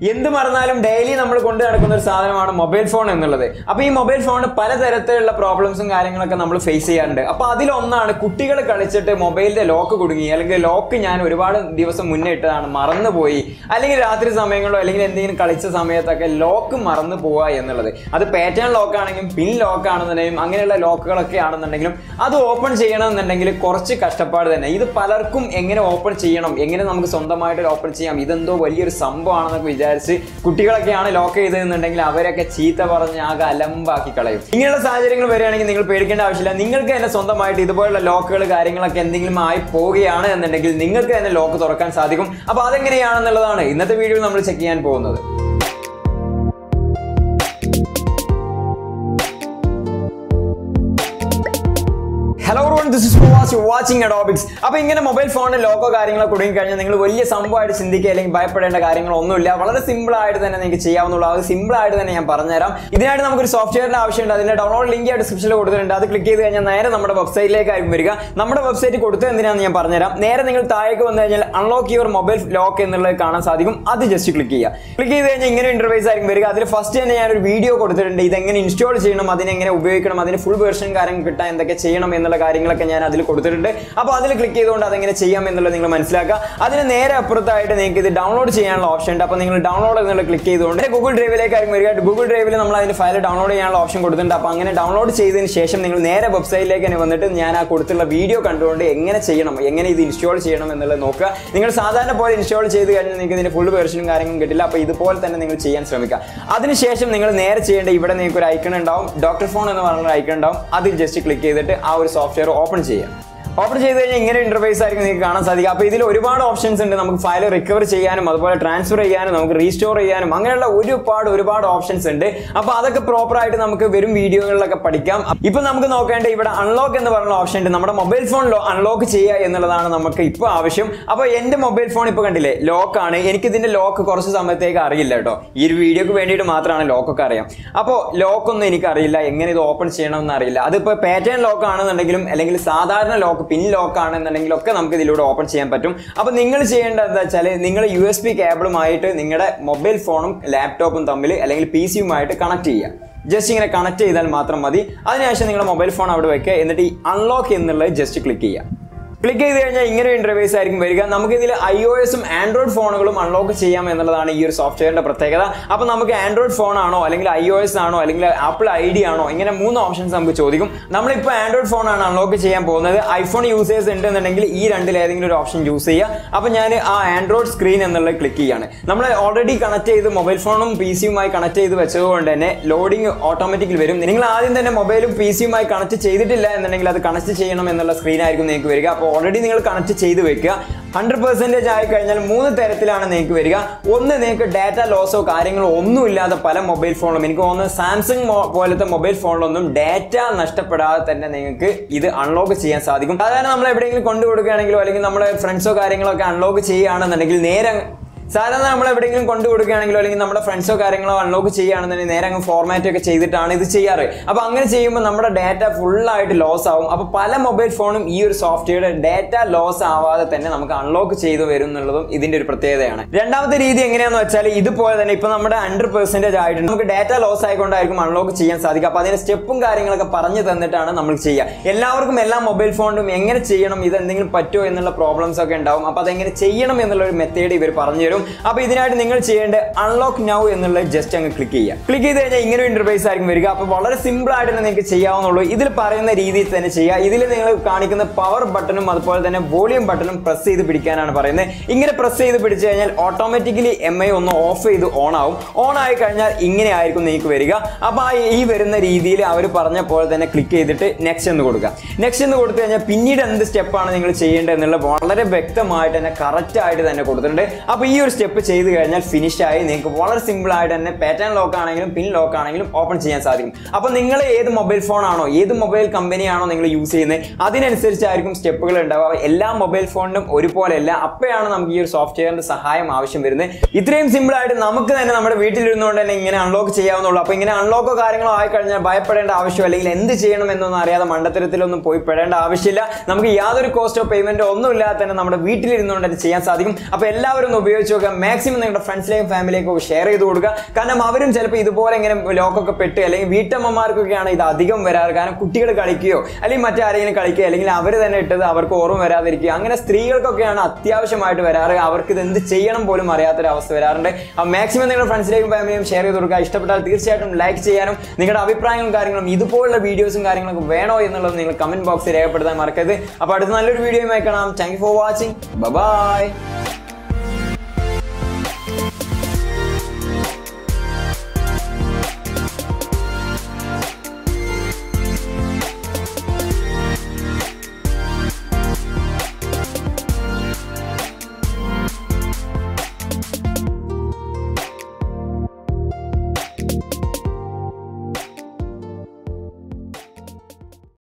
എന്ത് മറന്നാലും ഡെയിലി നമ്മൾ കൊണ്ടു നടക്കുന്ന ഒരു സാധനമാണ് മൊബൈൽ ഫോൺ എന്നുള്ളത്. അപ്പോൾ ഈ മൊബൈൽ ഫോണിന് പലതരത്തിലുള്ള പ്രോബ്ലംസും കാര്യങ്ങളൊക്കെ നമ്മൾ ഫേസ് ചെയ്യാറുണ്ട്. അപ്പോൾ അതിലൊന്നാണ് കുട്ടികൾ കളിച്ചിട്ട് മൊബൈലിന്റെ ലോക്ക് കുടുങ്ങി, അല്ലെങ്കിൽ ലോക്ക് ഞാൻ ഒരുപാട് ദിവസം മുന്നേ ഇട്ടതാണ് മറന്നുപോയി, അല്ലെങ്കിൽ രാത്രി സമയങ്ങളോ അല്ലെങ്കിൽ എന്തെങ്കിലും കളിച്ച സമയത്തൊക്കെ ലോക്ക് മറന്നു പോവുക എന്നുള്ളത്. അത് പാറ്റേൺ ലോക്ക് ആണെങ്കിലും പിൻ ലോക്ക് ആണെന്നുണ്ടെങ്കിലും അങ്ങനെയുള്ള ലോക്കുകളൊക്കെ ആണെന്നുണ്ടെങ്കിലും അത് ഓപ്പൺ ചെയ്യണമെന്നുണ്ടെങ്കിൽ കുറച്ച് കഷ്ടപ്പാട് തന്നെ. ഇത് പലർക്കും എങ്ങനെ ഓപ്പൺ ചെയ്യണം, എങ്ങനെ നമുക്ക് സ്വന്തമായിട്ട് ഓപ്പൺ ചെയ്യാം, ഇതെന്തോ വലിയൊരു സംഭവമാണെന്നൊക്കെ വിചാരിച്ച് കുട്ടികളൊക്കെയാണ് ലോക്ക് ചെയ്തതെന്നുണ്ടെങ്കിൽ അവരൊക്കെ ചീത്ത പറഞ്ഞ് ആകെ അലമ്പാക്കി കളയും. ഇങ്ങനെയുള്ള സാഹചര്യങ്ങൾ വരികയാണെങ്കിൽ നിങ്ങൾ പേടിക്കേണ്ട ആവശ്യമില്ല. നിങ്ങൾക്ക് തന്നെ സ്വന്തമായിട്ട് ഇതുപോലുള്ള ലോക്കുകൾ കാര്യങ്ങളൊക്കെ എന്തെങ്കിലും ആയി പോവുകയാണ് എന്നുണ്ടെങ്കിൽ നിങ്ങൾക്ക് തന്നെ ലോക്ക് തുറക്കാൻ സാധിക്കും. അപ്പോൾ അതെങ്ങനെയാണെന്നുള്ളതാണ് ഇന്നത്തെ വീഡിയോയിൽ നമ്മൾ ചെക്ക് ചെയ്യാൻ പോകുന്നത്. Hello everyone, this is Provas, you're watching ᴄᴏ. അപ്പോൾ ഇങ്ങനെ മൊബൈൽ ഫോണിൽ ലോക്കോ കാര്യങ്ങളൊക്കെ കുടുങ്ങി കഴിഞ്ഞാൽ നിങ്ങൾ വലിയ സംഭവമായിട്ട് ചിന്തിക്കുക അല്ലെങ്കിൽ ഭയപ്പെടേണ്ട കാര്യങ്ങളൊന്നുമില്ല. വളരെ സിമ്പിൾ ആയിട്ട് തന്നെ നിങ്ങൾക്ക് ചെയ്യാവുന്നുള്ളൂ. അത് സിമ്പിൾ ആയിട്ട് തന്നെ ഞാൻ പറഞ്ഞുതരാം. ഇതിനായിട്ട് നമുക്കൊരു സോഫ്റ്റ്വെയറിന്റെ ആവശ്യമുണ്ട്. അതിന്റെ ഡൗൺലോഡ് ലിങ്ക് ഡിസ്ക്രിപ്ഷനിൽ കൊടുത്തിട്ടുണ്ട്. അത് ക്ലിക്ക് ചെയ്ത് കഴിഞ്ഞാൽ നേരെ നമ്മുടെ വെബ്സൈറ്റിലേക്കായിരിക്കും വരിക. നമ്മുടെ വെബ്സൈറ്റ് കൊടുത്തത് എന്തിനാണെന്ന് ഞാൻ പറഞ്ഞുതരാം. നേരെ നിങ്ങൾ താഴേക്ക് വന്നു കഴിഞ്ഞാൽ അൺലോക്ക് യുവർ മൊബൈൽ ലോക്ക് എന്നുള്ളത് കാണാൻ സാധിക്കും. അത് ജസ്റ്റ് ക്ലിക്ക് ചെയ്യുക. ക്ലിക്ക് ചെയ്ത് കഴിഞ്ഞാൽ ഇങ്ങനെ ഇന്റർഫേസ് ആയിരിക്കും വരിക. അതിൽ ഫസ്റ്റ് തന്നെ ഞാനൊരു വീഡിയോ കൊടുത്തിട്ടുണ്ട്. ഇതെങ്ങനെ ഇൻസ്റ്റാൾ ചെയ്യണം, അതിനെങ്ങനെ ഉപയോഗിക്കണം, അതിന് ഫുൾ വേർഷൻ കാര്യങ്ങൾ കിട്ടാൻ എന്തൊക്കെ ചെയ്യണം എന്നുള്ള കാര്യങ്ങളൊക്കെ ഞാൻ അതിൽ കൊടുത്തിട്ടുണ്ട്. അപ്പോൾ അതിൽ ക്ലിക്ക് ചെയ്തുകൊണ്ട് അതെങ്ങനെ ചെയ്യാം എന്നുള്ളത് നിങ്ങൾ മനസ്സിലാക്കുക. അതിന് നേരെ അപ്പുറത്തായിട്ട് നിങ്ങൾക്ക് ഇത് ഡൗൺലോഡ് ചെയ്യാനുള്ള ഓപ്ഷൻ ഉണ്ട്. അപ്പോൾ നിങ്ങൾ ഡൗൺലോഡ് എന്നുള്ള ക്ലിക്ക് ചെയ്തുകൊണ്ട് ഗൂഗിൾ ഡ്രൈവിലേക്കായിരിക്കും വരിക. ഗൂഗിൾ ഡ്രൈവിൽ നമ്മൾ അതിന്റെ ഫയൽ ഡൗൺലോഡ് ചെയ്യാനുള്ള ഓപ്ഷൻ കൊടുത്തിട്ടുണ്ട്. അപ്പോൾ അങ്ങനെ ഡൗൺലോഡ് ചെയ്തതിന് ശേഷം നിങ്ങൾ നേരെ വെബ്സൈറ്റിലേക്ക് തന്നെ വന്നിട്ട് ഞാൻ ആ കൊടുത്തുള്ള വീഡിയോ കണ്ടുകൊണ്ട് എങ്ങനെ ചെയ്യണം, എങ്ങനെ ഇത് ഇൻസ്റ്റാൾ ചെയ്യണം എന്നുള്ളത് നോക്കുക. നിങ്ങൾ സാധാരണ പോലെ ഇൻസ്റ്റാൾ ചെയ്ത് കഴിഞ്ഞാൽ നിങ്ങൾക്ക് ഇതിന്റെ ഫുൾ വേർഷനും കാര്യങ്ങളും കിട്ടില്ല. അപ്പോൾ ഇതുപോലെ തന്നെ നിങ്ങൾ ചെയ്യാൻ ശ്രമിക്കുക. അതിനുശേഷം നിങ്ങൾ നേരെ ചെയ്യേണ്ട ഇവിടെ നിങ്ങൾക്ക് ഒരു ഐക്കൺ ഉണ്ടാവും, ഡോക്ടർ ഫോൺ എന്ന് പറഞ്ഞ ഐക്കൺ ഉണ്ടാവും. അതിൽ ജസ്റ്റ് ക്ലിക്ക് ചെയ്തിട്ട് ആ ഒരു സോഫ്റ്റ്വെയർ ഓപ്പൺ ചെയ്യാം. ഓപ്പൺ ചെയ്ത് കഴിഞ്ഞാൽ ഇങ്ങനെ ഇന്റർഫേസ് ആയിരിക്കും നിങ്ങൾക്ക് കാണാൻ സാധിക്കും. അപ്പോൾ ഇതിൽ ഒരുപാട് ഓപ്ഷൻസ് ഉണ്ട്. നമുക്ക് ഫയൽ റിക്കവർ ചെയ്യാനും അതുപോലെ ട്രാൻസ്ഫർ ചെയ്യാനും നമുക്ക് റീസ്റ്റോർ ചെയ്യാനും അങ്ങനെയുള്ള ഒരുപാട് ഓപ്ഷൻസ് ഉണ്ട്. അപ്പോൾ അതൊക്കെ പ്രോപ്പറായിട്ട് നമുക്ക് വരും വീഡിയോകളിലൊക്കെ പഠിക്കാം. ഇപ്പൊ നമുക്ക് നോക്കേണ്ട ഇവിടെ അൺലോക്ക് എന്ന് പറയുന്ന ഓപ്ഷൻ ഉണ്ട്. നമ്മുടെ മൊബൈൽ ഫോണിലോ അൺലോക്ക് ചെയ്യുക എന്നുള്ളതാണ് നമുക്ക് ഇപ്പോൾ ആവശ്യം. അപ്പോൾ എൻ്റെ മൊബൈൽ ഫോൺ ഇപ്പോൾ കണ്ടില്ലേ ലോക്കാണ്. എനിക്ക് ഇതിന്റെ ലോക്ക് കുറച്ച് സമയത്തേക്ക് അറിയില്ല കേട്ടോ. ഈ ഒരു വീഡിയോക്ക് വേണ്ടിയിട്ട് മാത്രമാണ് ലോക്കൊക്കെ അറിയാം. അപ്പോൾ ലോക്കൊന്നും എനിക്കറിയില്ല, എങ്ങനെ ഇത് ഓപ്പൺ ചെയ്യണമെന്ന് അറിയില്ല. അതിപ്പോൾ പാറ്റേൺ ലോക്ക് ആണെന്നുണ്ടെങ്കിലും അല്ലെങ്കിൽ സാധാരണ ലോക്ക് പിൻ ലോക്ക് ആണെന്നുണ്ടെങ്കിലൊക്കെ നമുക്ക് ഇതിലൂടെ ഓപ്പൺ ചെയ്യാൻ പറ്റും. അപ്പോൾ നിങ്ങൾ ചെയ്യേണ്ടത് എന്താ വെച്ചാൽ നിങ്ങൾ USB കേബിളുമായിട്ട് നിങ്ങളുടെ മൊബൈൽ ഫോണും ലാപ്ടോപ്പും തമ്മിൽ അല്ലെങ്കിൽ PC-യുമായിട്ട് കണക്ട് ചെയ്യുക. ജസ്റ്റ് ഇങ്ങനെ കണക്ട് ചെയ്താൽ മാത്രം മതി. അതിനുശേഷം നിങ്ങളുടെ മൊബൈൽ ഫോൺ അവിടെ വെക്കുക. എന്നിട്ട് ഈ അൺലോക്ക് എന്നുള്ളത് ജസ്റ്റ് ക്ലിക്ക് ചെയ്യുക. ക്ലിക്ക് ചെയ്ത് കഴിഞ്ഞാൽ ഇങ്ങനെ ഇന്റർഫേസ് ആയിരിക്കും വരിക. നമുക്ക് ഇതിൽ iOS-ഉം ആൻഡ്രോയിഡ് ഫോണുകളും അൺലോക്ക് ചെയ്യാം എന്നുള്ളതാണ് ഈ ഒരു സോഫ്റ്റ്വെയറിന്റെ പ്രത്യേകത. അപ്പോൾ നമുക്ക് ആൻഡ്രോയിഡ് ഫോൺ ആണോ അല്ലെങ്കിൽ iOS ആണോ അല്ലെങ്കിൽ ആപ്പിൾ ID ആണോ, ഇങ്ങനെ 3 ഓപ്ഷൻസ് നമുക്ക് ചോദിക്കും. നമ്മളിപ്പോൾ ആൻഡ്രോയിഡ് ഫോൺ ആണ് അൺലോക്ക് ചെയ്യാൻ പോകുന്നത്. ഐഫോൺ യൂസേഴ്സ് ഉണ്ടെന്നുണ്ടെങ്കിൽ ഈ രണ്ടിൽ ഏതെങ്കിലും ഒരു ഓപ്ഷൻ യൂസ് ചെയ്യുക. അപ്പോൾ ഞാൻ ആ ആൻഡ്രോയിഡ് സ്ക്രീൻ എന്നുള്ളത് ക്ലിക്ക് ചെയ്യാണ്. നമ്മൾ ഓൾറെഡി കണക്ട് ചെയ്ത് മൊബൈൽ ഫോണും PC-യുമായി കണക്ട് ചെയ്ത് വെച്ചതുകൊണ്ട് തന്നെ ലോഡിങ് ഓട്ടോമാറ്റിക്കലി വരും. നിങ്ങൾ ആദ്യം തന്നെ മൊബൈലും PC-യുമായി കണക്ട് ചെയ്തിട്ടില്ല എന്നുണ്ടെങ്കിൽ അത് കണക്ട് ചെയ്യണം എന്നുള്ള സ്ക്രീൻ ആയിരിക്കും നിങ്ങൾക്ക് വരിക. അപ്പോൾ ഓൾറെഡി നിങ്ങൾ കണക്ട് ചെയ്ത് വെക്കുക. 100% ആയി കഴിഞ്ഞാൽ 3 തരത്തിലാണ് നിങ്ങൾക്ക് വരിക. ഒന്ന്, നിങ്ങൾക്ക് ഡാറ്റ ലോസോ കാര്യങ്ങളോ ഒന്നുമില്ലാതെ പല മൊബൈൽ ഫോണിലും, എനിക്ക് തോന്നുന്നത് സാംസങ് പോലത്തെ മൊബൈൽ ഫോണിലൊന്നും ഡാറ്റ നഷ്ടപ്പെടാതെ തന്നെ നിങ്ങൾക്ക് ഇത് അൺലോക്ക് ചെയ്യാൻ സാധിക്കും. സാധാരണ നമ്മൾ എവിടെയെങ്കിലും കൊണ്ടു കൊടുക്കുകയാണെങ്കിലോ അല്ലെങ്കിൽ നമ്മുടെ ഫ്രണ്ട്സോ കാര്യങ്ങളോ ഒക്കെ അൺലോക്ക് ചെയ്യുകയാണെന്നുണ്ടെങ്കിൽ സാധാരണ നമ്മൾ എവിടെയെങ്കിലും കൊണ്ടു കൊടുക്കുകയാണെങ്കിലോ അല്ലെങ്കിൽ നമ്മുടെ ഫ്രണ്ട്സോ കാര്യങ്ങളോ അൺലോക്ക് ചെയ്യുകയാണെന്നുണ്ടെങ്കിൽ നേരെ അങ്ങ് ഫോർമാറ്റ് ഒക്കെ ചെയ്തിട്ടാണ് ഇത് ചെയ്യാറ്. അപ്പോൾ അങ്ങനെ ചെയ്യുമ്പോൾ നമ്മുടെ ഡാറ്റ ഫുള്ളായിട്ട് ലോസ് ആവും. അപ്പോൾ പല മൊബൈൽ ഫോണും ഈ ഒരു സോഫ്റ്റ്വെയർ ഡാറ്റ ലോസ് ആവാതെ തന്നെ നമുക്ക് അൺലോക്ക് ചെയ്തു വരും എന്നുള്ളതും ഇതിന്റെ ഒരു പ്രത്യേകതയാണ്. രണ്ടാമത്തെ രീതി എങ്ങനെയാണെന്ന് വെച്ചാൽ ഇതുപോലെ തന്നെ ഇപ്പൊ നമ്മുടെ 100% ആയിട്ടുണ്ട്. നമുക്ക് ഡാറ്റ ലോസ് ആയിക്കൊണ്ടായിരിക്കും അൺലോക്ക് ചെയ്യാൻ സാധിക്കും. അപ്പോൾ അതിന്റെ സ്റ്റെപ്പും കാര്യങ്ങളൊക്കെ പറഞ്ഞു തന്നിട്ടാണ് നമ്മൾ ചെയ്യുക. എല്ലാവർക്കും എല്ലാ മൊബൈൽ ഫോണിലും എങ്ങനെ ചെയ്യണം, ഇത് എന്തെങ്കിലും പറ്റുമോ എന്നുള്ള പ്രോബ്ലംസ് ഒക്കെ ഉണ്ടാവും. അപ്പോൾ അതെങ്ങനെ ചെയ്യണം എന്നുള്ള ഒരു മെത്തേഡ് ഇവർ പറഞ്ഞു തരും. അപ്പോൾ ഇതിനായിട്ട് നിങ്ങൾ ചെയ്യേണ്ടത് അൺലോക്ക് നൗ എന്നുള്ളത് ജസ്റ്റ് അങ്ങ് ക്ലിക്ക് ചെയ്യുക. ക്ലിക്ക് ചെയ്ത് കഴിഞ്ഞാൽ ഇങ്ങനെ ഇന്റർഫേസ് ആയിരിക്കും വരിക. അപ്പോൾ വളരെ സിമ്പിൾ ആയിട്ട് തന്നെ നിങ്ങൾക്ക് ചെയ്യാവുന്നുള്ളൂ. ഇതിൽ പറയുന്ന രീതിയിൽ തന്നെ ചെയ്യുക. ഇതിൽ നിങ്ങൾ കാണിക്കുന്ന പവർ ബട്ടണും അതുപോലെ തന്നെ വോളിയം ബട്ടണും പ്രസ് ചെയ്ത് പിടിക്കാനാണ് പറയുന്നത്. ഇങ്ങനെ പ്രസ് ചെയ്ത് പിടിച്ചു കഴിഞ്ഞാൽ ഓട്ടോമാറ്റിക്കലി MI ഒന്ന് ഓഫ് ചെയ്ത് ഓൺ ആവും. ഓൺ ആയി കഴിഞ്ഞാൽ ഇങ്ങനെ ആയിരിക്കും നിങ്ങൾക്ക് വരിക. അപ്പോൾ ഈ വരുന്ന രീതിയിൽ അവർ പറഞ്ഞ പോലെ തന്നെ ക്ലിക്ക് ചെയ്തിട്ട് നെക്സ്റ്റ് എന്ന് കൊടുക്കുക. നെക്സ്റ്റ് എന്ന് കൊടുത്തു കഴിഞ്ഞാൽ പിന്നീട് എന്ത് സ്റ്റെപ്പാണ് നിങ്ങൾ ചെയ്യേണ്ടത് എന്നുള്ള വളരെ വ്യക്തമായിട്ട് തന്നെ കറക്റ്റ് ആയിട്ട് തന്നെ കൊടുത്തിട്ടുണ്ട്. അപ്പോൾ ഈ ഒരു സ്റ്റെപ്പ് ചെയ്ത് കഴിഞ്ഞാൽ ഫിനിഷ് ആയി നിങ്ങൾക്ക് വളരെ സിമ്പിൾ ആയിട്ട് തന്നെ പാറ്റേൺ ലോക്ക് ആണെങ്കിലും പിൻ ലോക്ക് ആണെങ്കിലും ഓപ്പൺ ചെയ്യാൻ സാധിക്കും. അപ്പോൾ നിങ്ങൾ ഏത് മൊബൈൽ ഫോൺ ആണോ ഏത് മൊബൈൽ കമ്പനിയാണോ നിങ്ങൾ യൂസ് ചെയ്യുന്നത് അതിനനുസരിച്ചായിരിക്കും സ്റ്റെപ്പുകൾ ഉണ്ടാവുക. എല്ലാ മൊബൈൽ ഫോണിനും ഒരുപോലെയല്ല. അപ്പോഴാണ് നമുക്ക് ഈ ഒരു സോഫ്റ്റ്വെയറിന്റെ സഹായം ആവശ്യം വരുന്നത്. ഇത്രയും സിമ്പിൾ ആയിട്ട് നമുക്ക് തന്നെ നമ്മുടെ വീട്ടിലിരുന്നുകൊണ്ട് തന്നെ ഇങ്ങനെ അൺലോക്ക് ചെയ്യാവുന്നുള്ളൂ. അപ്പോൾ ഇങ്ങനെ അൺലോക്കോ കാര്യങ്ങളോ ആയി കഴിഞ്ഞാൽ ഭയപ്പെടേണ്ട ആവശ്യം അല്ലെങ്കിൽ എന്ത് ചെയ്യണം എന്നൊന്നും അറിയാതെ മണ്ടത്തരത്തിലൊന്നും പോയി പെടേണ്ട ആവശ്യമില്ല. നമുക്ക് യാതൊരു കോസ്റ്റോ പേയ്മെന്റോ ഒന്നും ഇല്ലാതെ തന്നെ നമ്മുടെ വീട്ടിലിരുന്നുകൊണ്ട് ചെയ്യാൻ സാധിക്കും. അപ്പോൾ എല്ലാവരും ഒന്ന് ഉപയോഗിച്ച് നോക്കുക. മാക്സിമം നിങ്ങളുടെ ഫ്രണ്ട്സിലേക്കും ഫാമിലിയിലേക്കും ഷെയർ ചെയ്ത് കൊടുക്കുക. കാരണം അവരും ചിലപ്പോൾ ഇതുപോലെ ഇങ്ങനെ ലോക്കൊക്കെ പെട്ട് അല്ലെങ്കിൽ വീട്ടമ്മമാർക്കൊക്കെയാണ് ഇത് അധികം വരാറ്. കാരണം കുട്ടികൾ കളിക്കുകയോ അല്ലെങ്കിൽ മറ്റാരെങ്കിലും കളിക്കുകയോ അല്ലെങ്കിൽ അവർ തന്നെ ഇട്ടത് അവർക്ക് ഓർമ്മ വരാതിരിക്കുക, അങ്ങനെ സ്ത്രീകൾക്കൊക്കെയാണ് അത്യാവശ്യമായിട്ട് വരാറ്. അവർക്ക് ഇത് എന്ത് ചെയ്യണം പോലും അറിയാത്തൊരവസ്ഥ വരാറുണ്ട്. അപ്പോൾ മാക്സിമം നിങ്ങളുടെ ഫ്രണ്ട്സിലേക്കും ഫാമിലിയും ഷെയർ ചെയ്ത് കൊടുക്കുക. ഇഷ്ടപ്പെട്ടാൽ തീർച്ചയായിട്ടും ലൈക്ക് ചെയ്യാനും നിങ്ങളുടെ അഭിപ്രായങ്ങളും കാര്യങ്ങളും ഇതുപോലുള്ള വീഡിയോസും കാര്യങ്ങളൊക്കെ വേണോ എന്നുള്ളത് നിങ്ങൾ കമന്റ് ബോക്സിൽ രേഖപ്പെടുത്താൻ മറക്കരുത്. അപ്പോൾ അടുത്ത നല്ലൊരു വീഡിയോയുമായി കാണാം. Thank you for watching. By.